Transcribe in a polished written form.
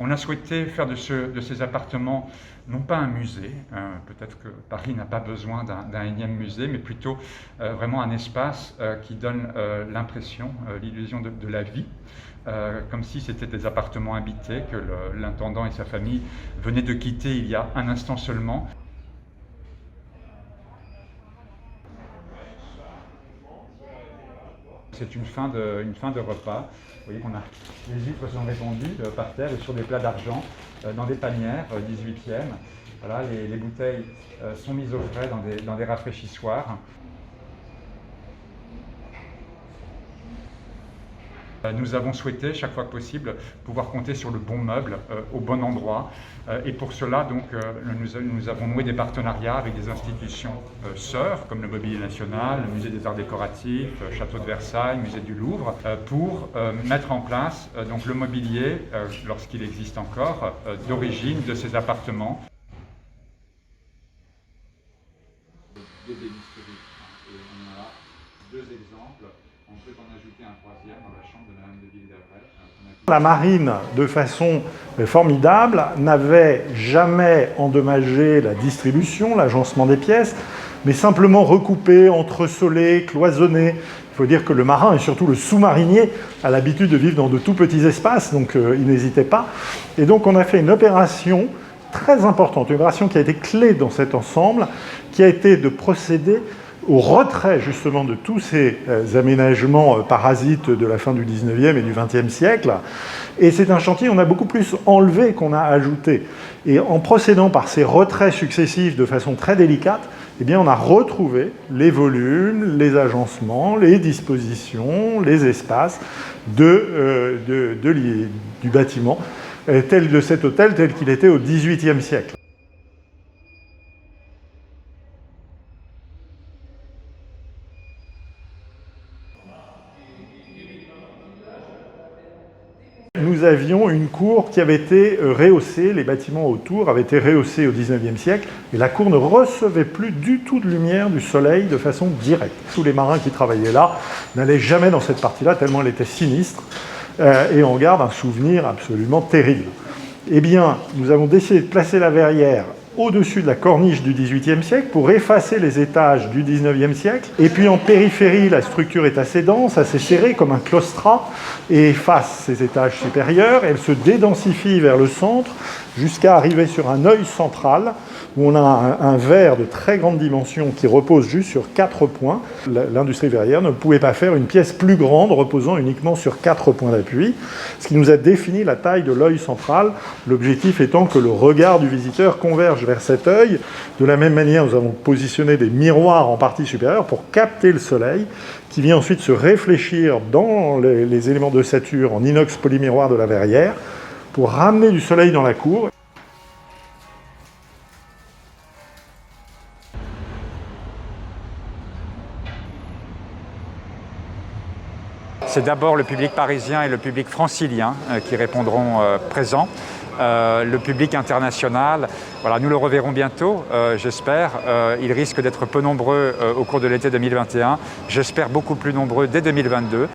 On a souhaité faire de ces appartements non pas un musée, peut-être que Paris n'a pas besoin d'un énième musée, mais plutôt vraiment un espace qui donne l'impression, l'illusion de la vie, comme si c'était des appartements habités que l'intendant et sa famille venaient de quitter il y a un instant seulement. C'est une fin de repas. Vous voyez qu'on a les huîtres sont répandues par terre et sur des plats d'argent, dans des panières 18e. Voilà, les bouteilles sont mises au frais dans des rafraîchissoirs. Nous avons souhaité, chaque fois que possible, pouvoir compter sur le bon meuble au bon endroit. Et pour cela, donc, nous avons noué des partenariats avec des institutions sœurs, comme le Mobilier National, le Musée des Arts Décoratifs, Château de Versailles, Musée du Louvre, pour mettre en place donc, le mobilier, lorsqu'il existe encore, d'origine de ces appartements. Des bénisteries. Et on a deux exemples. On peut en ajouter un troisième dans la chambre de Madame de Ville-d'Avray. La marine, de façon formidable, n'avait jamais endommagé la distribution, l'agencement des pièces, mais simplement recoupé, entresolé, cloisonné. Il faut dire que le marin, et surtout le sous-marinier, a l'habitude de vivre dans de tout petits espaces, donc il n'hésitait pas. Et donc on a fait une opération très importante, une opération qui a été clé dans cet ensemble, qui a été de procéder au retrait justement de tous ces aménagements parasites de la fin du 19e et du 20e siècle. Et c'est un chantier, on a beaucoup plus enlevé qu'on a ajouté. Et en procédant par ces retraits successifs de façon très délicate, eh bien on a retrouvé les volumes, les agencements, les dispositions, les espaces du bâtiment, tel de cet hôtel tel qu'il était au XVIIIe siècle. Nous avions une cour qui avait été rehaussée, les bâtiments autour avaient été rehaussés au XIXe siècle, et la cour ne recevait plus du tout de lumière du soleil de façon directe. Tous les marins qui travaillaient là n'allaient jamais dans cette partie-là, tellement elle était sinistre, et on garde un souvenir absolument terrible. Eh bien, nous avons décidé de placer la verrière au-dessus de la corniche du XVIIIe siècle pour effacer les étages du XIXe siècle. Et puis en périphérie, la structure est assez dense, assez serrée, comme un claustrat, et efface ces étages supérieurs. Elle se dédensifie vers le centre jusqu'à arriver sur un œil central où on a un verre de très grande dimension qui repose juste sur 4 points. L'industrie verrière ne pouvait pas faire une pièce plus grande reposant uniquement sur 4 points d'appui, ce qui nous a défini la taille de l'œil central, l'objectif étant que le regard du visiteur converge vers cet œil. De la même manière, nous avons positionné des miroirs en partie supérieure pour capter le soleil, qui vient ensuite se réfléchir dans les éléments d'ossature en inox polymiroir de la verrière, pour ramener du soleil dans la cour. C'est d'abord le public parisien et le public francilien qui répondront présents. Le public international, voilà, nous le reverrons bientôt, j'espère. Il risque d'être peu nombreux au cours de l'été 2021. J'espère beaucoup plus nombreux dès 2022.